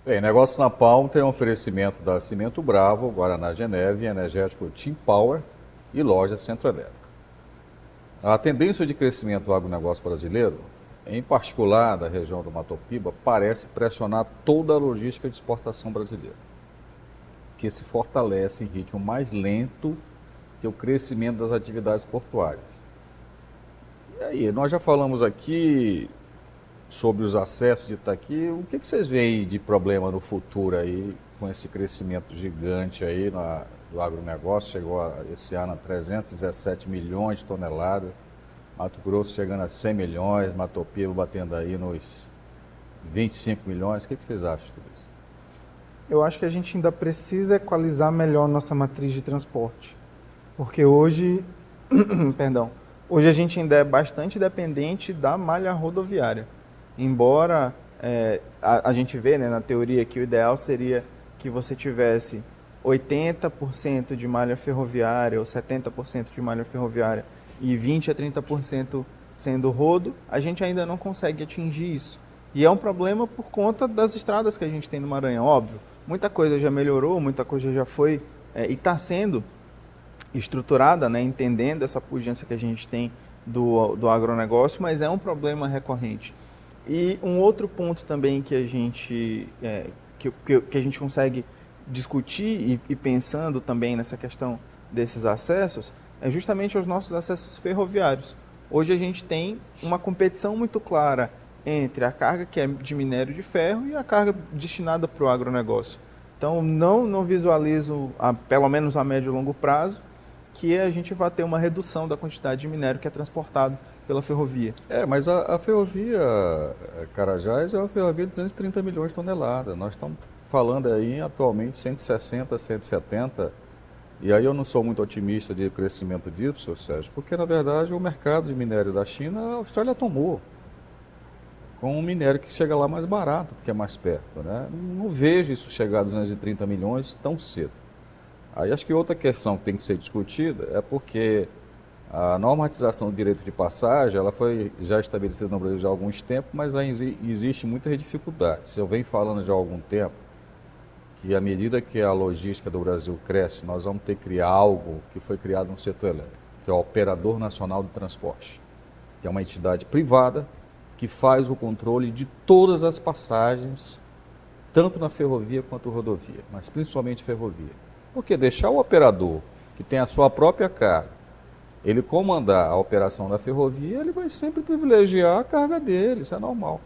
Bem, Negócio na Palma tem um oferecimento da Cimento Bravo, Guaraná Geneve, Energético Team Power e Loja Centro Elétrico. A tendência de crescimento do agronegócio brasileiro, em particular da região do Mato Piba, parece pressionar toda a logística de exportação brasileira, que se fortalece em ritmo mais lento que o crescimento das atividades portuárias. E aí, nós já falamos aqui sobre os acessos de Itaqui. O que vocês veem de problema no futuro aí, com esse crescimento gigante aí do agronegócio? Chegou esse ano a 317 milhões de toneladas, Mato Grosso chegando a 100 milhões, Mato Piba batendo aí nos 25 milhões. O que vocês acham de tudo isso? Eu acho que a gente ainda precisa equalizar melhor a nossa matriz de transporte, porque hoje, hoje a gente ainda é bastante dependente da malha rodoviária. Embora a gente vê, né, na teoria que o ideal seria que você tivesse 80% de malha ferroviária ou 70% de malha ferroviária e 20% a 30% sendo rodo, a gente ainda não consegue atingir isso. E é um problema por conta das estradas que a gente tem no Maranhão, óbvio. Muita coisa já melhorou, muita coisa já foi e está sendo estruturada, né, entendendo essa pujança que a gente tem do agronegócio, mas é um problema recorrente. E um outro ponto também que a gente, que a gente consegue discutir e pensando também nessa questão desses acessos, é justamente os nossos acessos ferroviários. Hoje a gente tem uma competição muito clara entre a carga que é de minério de ferro e a carga destinada para o agronegócio. Então não visualizo, pelo menos a médio e longo prazo, que a gente vai ter uma redução da quantidade de minério que é transportado pela ferrovia. Mas a ferrovia Carajás é uma ferrovia de 230 milhões de toneladas. Nós estamos falando aí atualmente 160, 170. E aí eu não sou muito otimista de crescimento disso, senhor Sérgio, porque na verdade o mercado de minério da China, a Austrália tomou, com um minério que chega lá mais barato, porque é mais perto, né? Não vejo isso chegar a 230 milhões tão cedo. Aí acho que outra questão que tem que ser discutida é porque a normatização do direito de passagem, ela foi já estabelecida no Brasil já há alguns tempos, mas ainda existe muitas dificuldades. Eu venho falando já há algum tempo que à medida que a logística do Brasil cresce, nós vamos ter que criar algo que foi criado no setor elétrico, que é o Operador Nacional de Transporte, que é uma entidade privada que faz o controle de todas as passagens, tanto na ferrovia quanto rodovia, mas principalmente ferrovia. Porque deixar o operador, que tem a sua própria carga, ele comandar a operação da ferrovia, ele vai sempre privilegiar a carga dele, isso é normal.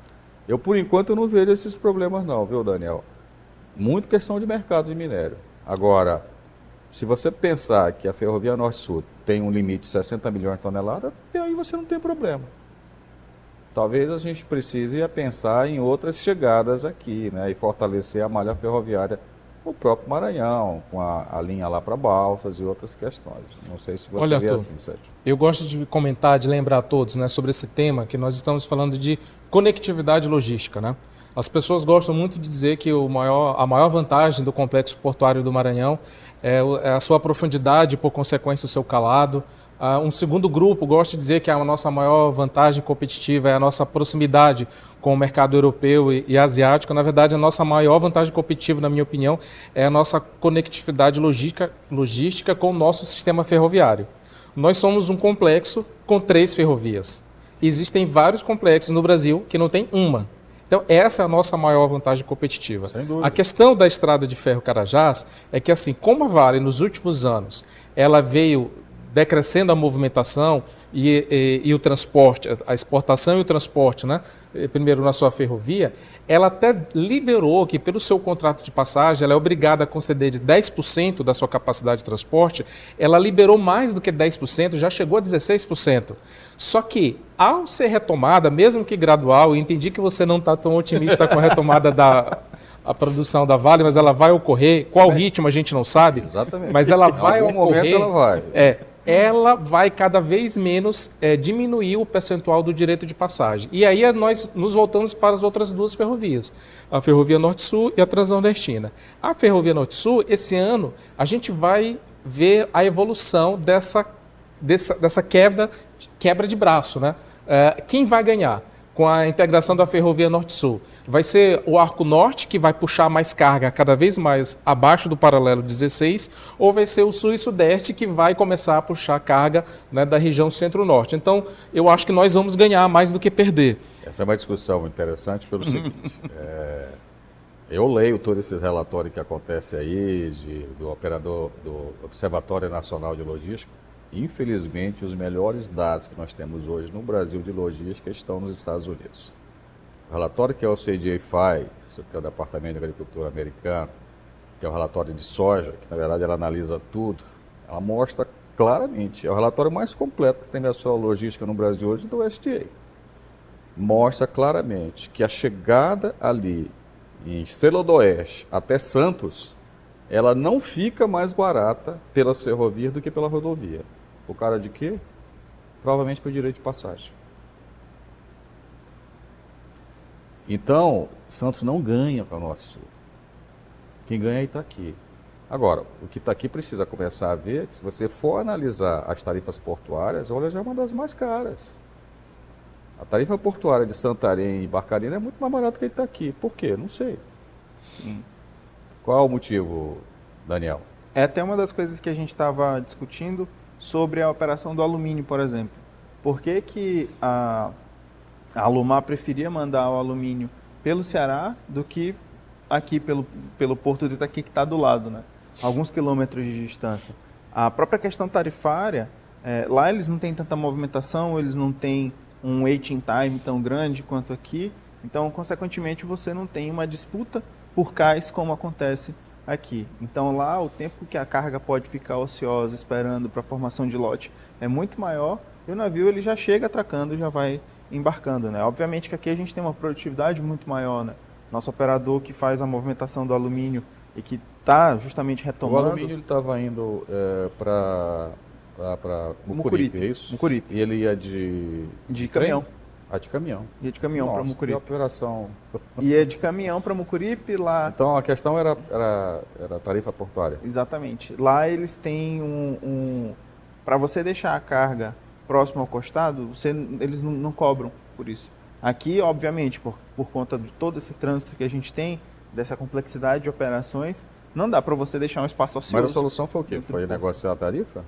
Eu, por enquanto, não vejo esses problemas não, viu, Daniel? Muito questão de mercado de minério. Agora, se você pensar que a Ferrovia Norte-Sul tem um limite de 60 milhões de toneladas, aí você não tem problema. Talvez a gente precise pensar em outras chegadas aqui, né, e fortalecer a malha ferroviária no próprio Maranhão, com a linha lá para Balsas e outras questões. Não sei se você vê assim, Sérgio. Eu gosto de comentar, de lembrar a todos, né, sobre esse tema que nós estamos falando de conectividade logística, né? As pessoas gostam muito de dizer que a maior vantagem do complexo portuário do Maranhão é a sua profundidade e, por consequência, o seu calado. Um segundo grupo gosta de dizer que a nossa maior vantagem competitiva é a nossa proximidade com o mercado europeu e asiático. Na verdade, a nossa maior vantagem competitiva, na minha opinião, é a nossa conectividade logística com o nosso sistema ferroviário. Nós somos um complexo com 3 ferrovias. Existem vários complexos no Brasil que não tem uma. Então, essa é a nossa maior vantagem competitiva. Sem dúvida. A questão da estrada de ferro Carajás é que, assim, como a Vale, nos últimos anos, ela veio decrescendo a movimentação e o transporte, a exportação e o transporte, né? Primeiro na sua ferrovia, ela até liberou que, pelo seu contrato de passagem, ela é obrigada a conceder de 10% da sua capacidade de transporte, ela liberou mais do que 10%, já chegou a 16%. Só que, ao ser retomada, mesmo que gradual, eu entendi que você não está tão otimista com a retomada a produção da Vale, mas ela vai ocorrer. Qual ritmo a gente não sabe. Exatamente. Mas ela vai em algum ocorrer. momento ela vai. Ela vai cada vez menos diminuir o percentual do direito de passagem. E aí nós nos voltamos para as outras 2 ferrovias, a Ferrovia Norte-Sul e a Transnordestina. A Ferrovia Norte-Sul, esse ano, a gente vai ver a evolução dessa quebra de braço, né? Quem vai ganhar? com a integração da ferrovia Norte-Sul? Vai ser o Arco Norte que vai puxar mais carga cada vez mais abaixo do paralelo 16, ou vai ser o Sul e Sudeste que vai começar a puxar carga, né, da região Centro-Norte? Então, eu acho que nós vamos ganhar mais do que perder. Essa é uma discussão interessante pelo seguinte, eu leio todos esses relatórios que acontecem aí do operador do Observatório Nacional de Logística. Infelizmente, os melhores dados que nós temos hoje no Brasil de logística estão nos Estados Unidos. O relatório que a OCDE faz, que é o Departamento de Agricultura americano, que é o relatório de soja, que na verdade ela analisa tudo, ela mostra claramente, é o relatório mais completo que tem da sua logística no Brasil hoje do USDA. Mostra claramente que a chegada ali em Estrela do Oeste até Santos, ela não fica mais barata pelas ferrovias do que pela rodovia. Por causa de quê? Provavelmente por direito de passagem. Então, Santos não ganha para o Norte-Sul. Quem ganha é Itaqui. Agora, o que Itaqui precisa começar a ver, que se você for analisar as tarifas portuárias, olha, já é uma das mais caras. A tarifa portuária de Santarém e Barcarena é muito mais barata que Itaqui. Por quê? Não sei. Sim. Qual o motivo, Daniel? É até uma das coisas que a gente estava discutindo sobre a operação do alumínio, por exemplo. Por que que a Alumar preferia mandar o alumínio pelo Ceará do que aqui pelo porto de Itaqui, que está do lado, né? Alguns quilômetros de distância. A própria questão tarifária, lá eles não têm tanta movimentação, eles não têm um waiting time tão grande quanto aqui, então, consequentemente, você não tem uma disputa por cais como acontece aqui. Então, lá o tempo que a carga pode ficar ociosa esperando para a formação de lote é muito maior e o navio ele já chega atracando, já vai embarcando, né? Obviamente que aqui a gente tem uma produtividade muito maior, né? Nosso operador que faz a movimentação do alumínio e que está justamente retomando... O alumínio estava indo para Mucuripe, é isso? Mucuripe. E ele ia de caminhão. De caminhão. Ia de caminhão para Mucuripe. Que operação. Ia de caminhão para Mucuripe lá. Então a questão era a tarifa portuária. Exatamente. Lá eles têm para você deixar a carga próxima ao costado, eles não cobram por isso. Aqui, obviamente, por conta de todo esse trânsito que a gente tem, dessa complexidade de operações, não dá para você deixar um espaço ocioso. Mas a solução foi o quê? Foi negociar a tarifa?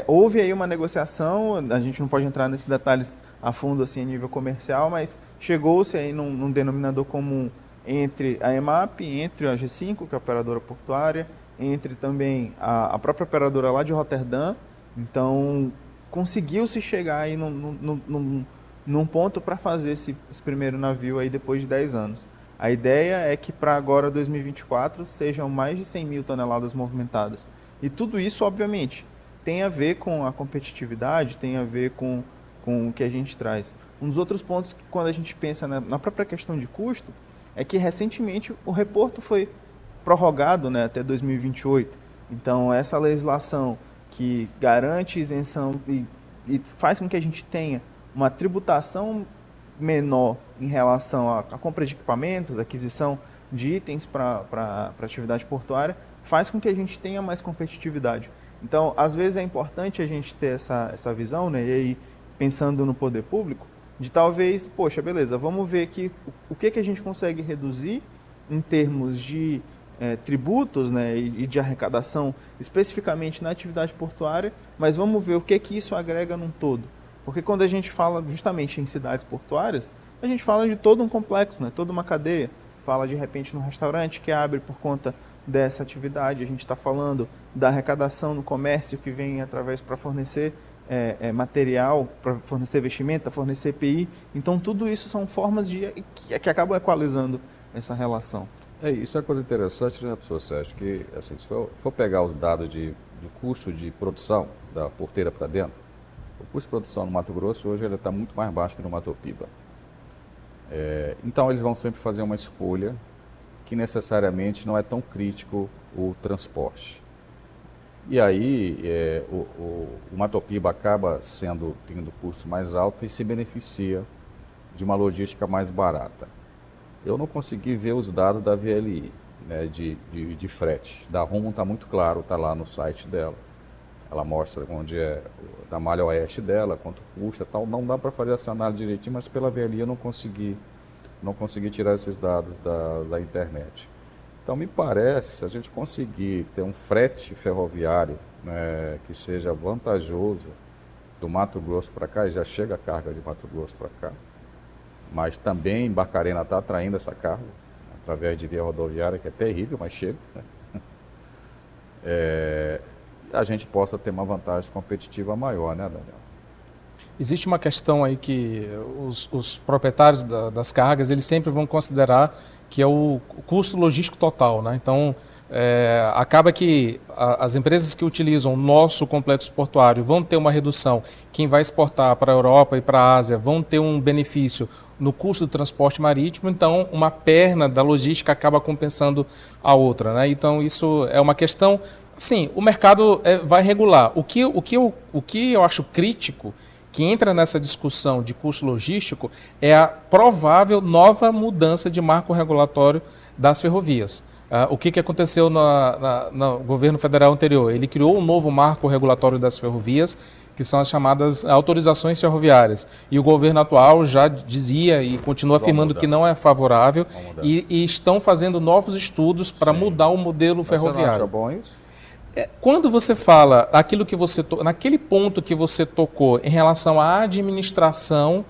Houve aí uma negociação, a gente não pode entrar nesses detalhes a fundo assim a nível comercial, mas chegou-se aí num denominador comum entre a EMAP, entre a G5, que é a operadora portuária, entre também a própria operadora lá de Roterdã. Então, conseguiu-se chegar aí num ponto para fazer esse primeiro navio aí depois de 10 anos. A ideia é que para agora, 2024, sejam mais de 100 mil toneladas movimentadas. E tudo isso, obviamente, tem a ver com a competitividade, tem a ver com o que a gente traz. Um dos outros pontos que quando a gente pensa na própria questão de custo, é que recentemente o reporto foi prorrogado, né, até 2028. Então essa legislação que garante isenção e faz com que a gente tenha uma tributação menor em relação à compra de equipamentos, aquisição de itens para atividade portuária, faz com que a gente tenha mais competitividade. Então, às vezes é importante a gente ter essa visão, né? E aí, pensando no poder público, de talvez, poxa, beleza, vamos ver aqui o que a gente consegue reduzir em termos de tributos, né? E de arrecadação, especificamente na atividade portuária, mas vamos ver o que isso agrega num todo. Porque quando a gente fala justamente em cidades portuárias, a gente fala de todo um complexo, né? Toda uma cadeia. Fala, de repente, num restaurante que abre por conta dessa atividade, a gente está falando da arrecadação no comércio que vem através para fornecer material, para fornecer vestimenta, fornecer EPI. Então, tudo isso são formas que acabam equalizando essa relação. Isso é uma coisa interessante, né, professor Sérgio? Que, assim, se for pegar os dados do custo de produção da porteira para dentro, o custo de produção no Mato Grosso hoje ele está muito mais baixo que no Mato Piba. Então, eles vão sempre fazer uma escolha que necessariamente não é tão crítico o transporte. E aí o Mato Piba acaba tendo custo mais alto e se beneficia de uma logística mais barata. Eu não consegui ver os dados da VLI, né, de frete. Da Rumo está muito claro, está lá no site dela. ela mostra onde é da malha oeste dela, quanto custa, tal. Não dá para fazer essa análise direitinho, mas pela VLI eu não consegui tirar esses dados da internet. Então me parece, se a gente conseguir ter um frete ferroviário, né, que seja vantajoso do Mato Grosso para cá, e já chega a carga de Mato Grosso para cá, mas também Barcarena está atraindo essa carga através de via rodoviária, que é terrível, mas chega, né? A gente possa ter uma vantagem competitiva maior, né, Daniel? Existe uma questão aí que os proprietários das cargas, eles sempre vão considerar que é o custo logístico total, né? Então, acaba que as empresas que utilizam o nosso complexo portuário vão ter uma redução. Quem vai exportar para a Europa e para a Ásia vão ter um benefício no custo do transporte marítimo, então uma perna da logística acaba compensando a outra, né? Então, isso é uma questão. Sim, o mercado vai regular. O que eu acho crítico, que entra nessa discussão de custo logístico, é a provável nova mudança de marco regulatório das ferrovias. O que aconteceu no governo federal anterior? Ele criou um novo marco regulatório das ferrovias, que são as chamadas autorizações ferroviárias. E o governo atual já dizia e continua afirmando que não é favorável e estão fazendo novos estudos para mudar o modelo ferroviário. Você não acha bom isso? Quando você fala aquilo que naquele ponto que você tocou em relação à administração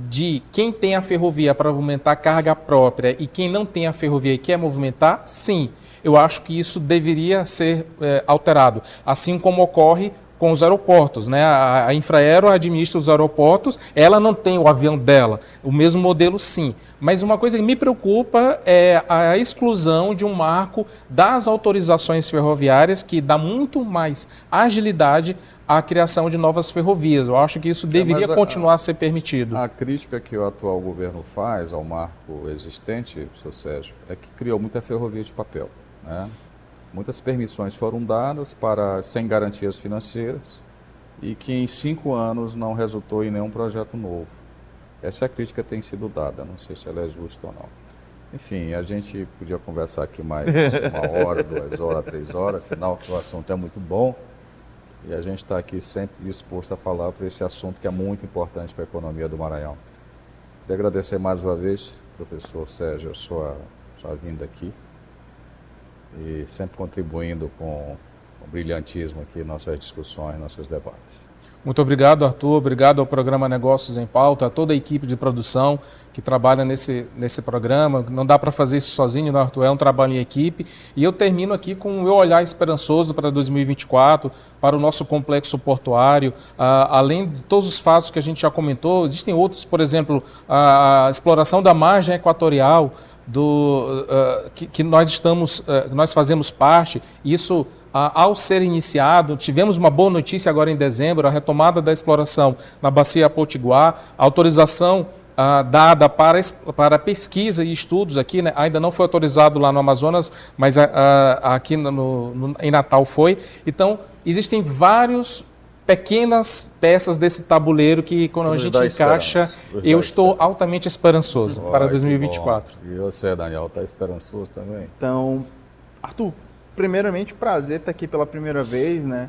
de quem tem a ferrovia para movimentar carga própria e quem não tem a ferrovia e quer movimentar, sim, eu acho que isso deveria ser alterado, assim como ocorre com os aeroportos, né? A Infraero administra os aeroportos, ela não tem o avião dela, o mesmo modelo sim. Mas uma coisa que me preocupa é a exclusão de um marco das autorizações ferroviárias que dá muito mais agilidade à criação de novas ferrovias. Eu acho que isso deveria continuar a ser permitido. A crítica que o atual governo faz ao marco existente, professor Sérgio, é que criou muita ferrovia de papel, né? Muitas permissões foram dadas sem garantias financeiras e que em 5 anos não resultou em nenhum projeto novo. Essa é a crítica que tem sido dada, não sei se ela é justa ou não. Enfim, a gente podia conversar aqui mais 1 hora, 2 horas, 3 horas, sinal que o assunto é muito bom e a gente está aqui sempre disposto a falar por esse assunto que é muito importante para a economia do Maranhão. Queria agradecer mais uma vez, professor Sérgio, a sua vinda aqui. E sempre contribuindo com brilhantismo aqui em nossas discussões, nossos debates. Muito obrigado, Arthur. Obrigado ao programa Negócios em Pauta, a toda a equipe de produção que trabalha nesse programa. Não dá para fazer isso sozinho, não, Arthur? É um trabalho em equipe. E eu termino aqui com o meu olhar esperançoso para 2024, para o nosso complexo portuário. Além de todos os fatos que a gente já comentou, existem outros, por exemplo, a exploração da margem equatorial, que nós fazemos parte. Isso, ao ser iniciado, tivemos uma boa notícia agora em dezembro, a retomada da exploração na Bacia Potiguar, a autorização dada para pesquisa e estudos aqui, né? Ainda não foi autorizado lá no Amazonas, mas aqui em Natal foi. Então, existem vários pequenas peças desse tabuleiro que, quando a gente encaixa, eu estou altamente esperançoso para 2024. E você, Daniel, está esperançoso também? Então, Arthur, primeiramente, prazer estar aqui pela primeira vez, né?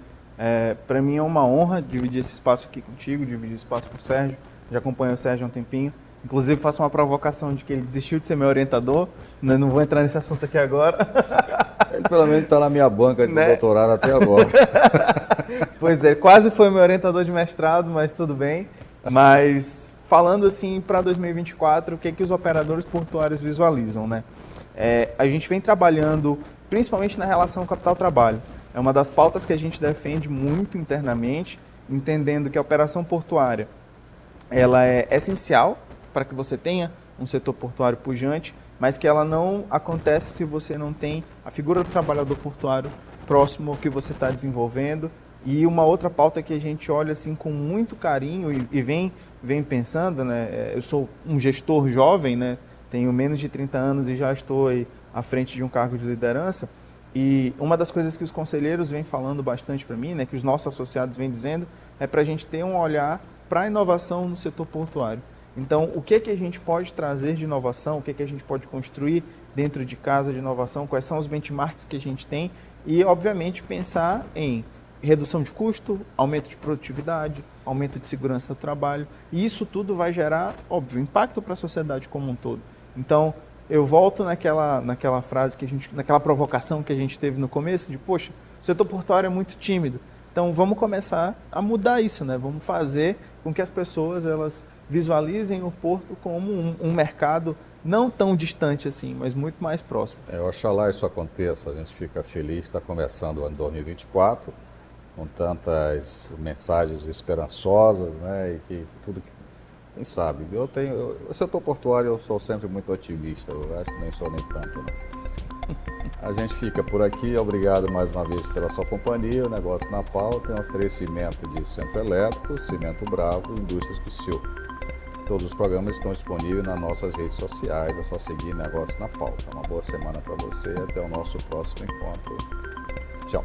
Para mim é uma honra dividir esse espaço aqui contigo, dividir esse espaço com o Sérgio. Já acompanho o Sérgio há um tempinho. Inclusive, faço uma provocação de que ele desistiu de ser meu orientador. Não vou entrar nesse assunto aqui agora. Ele, pelo menos, está na minha banca de doutorado até agora. Pois é, quase foi meu orientador de mestrado, mas tudo bem. Mas, falando assim, para 2024, o que os operadores portuários visualizam, né? A gente vem trabalhando, principalmente na relação capital-trabalho. É uma das pautas que a gente defende muito internamente, entendendo que a operação portuária ela é essencial para que você tenha um setor portuário pujante, mas que ela não acontece se você não tem a figura do trabalhador portuário próximo ao que você está desenvolvendo. E uma outra pauta que a gente olha assim com muito carinho e vem pensando, né? Eu sou um gestor jovem, né? Tenho menos de 30 anos e já estou aí à frente de um cargo de liderança. E uma das coisas que os conselheiros vêm falando bastante para mim, né? Que os nossos associados vêm dizendo, é para a gente ter um olhar para a inovação no setor portuário. Então, o que a gente pode trazer de inovação, o que a gente pode construir dentro de casa de inovação, quais são os benchmarks que a gente tem e, obviamente, pensar em redução de custo, aumento de produtividade, aumento de segurança do trabalho. E isso tudo vai gerar, óbvio, impacto para a sociedade como um todo. Então, eu volto naquela frase naquela provocação que a gente teve no começo, de, poxa, o setor portuário é muito tímido. Então, vamos começar a mudar isso, né? Vamos fazer com que as pessoas elas visualizem o porto como um mercado não tão distante assim, mas muito mais próximo. Oxalá isso aconteça, a gente fica feliz, está começando o ano 2024, com tantas mensagens esperançosas, né, e que tudo que, quem sabe, o setor portuário eu sou sempre muito otimista, eu acho que nem sou nem tanto, né? A gente fica por aqui, obrigado mais uma vez pela sua companhia, o Negócio na Pauta é um oferecimento de Centro Elétrico, Cimento Bravo e Indústrias Psyu. Todos os programas estão disponíveis nas nossas redes sociais, é só seguir Negócio na Pauta. Uma boa semana para você e até o nosso próximo encontro. Tchau.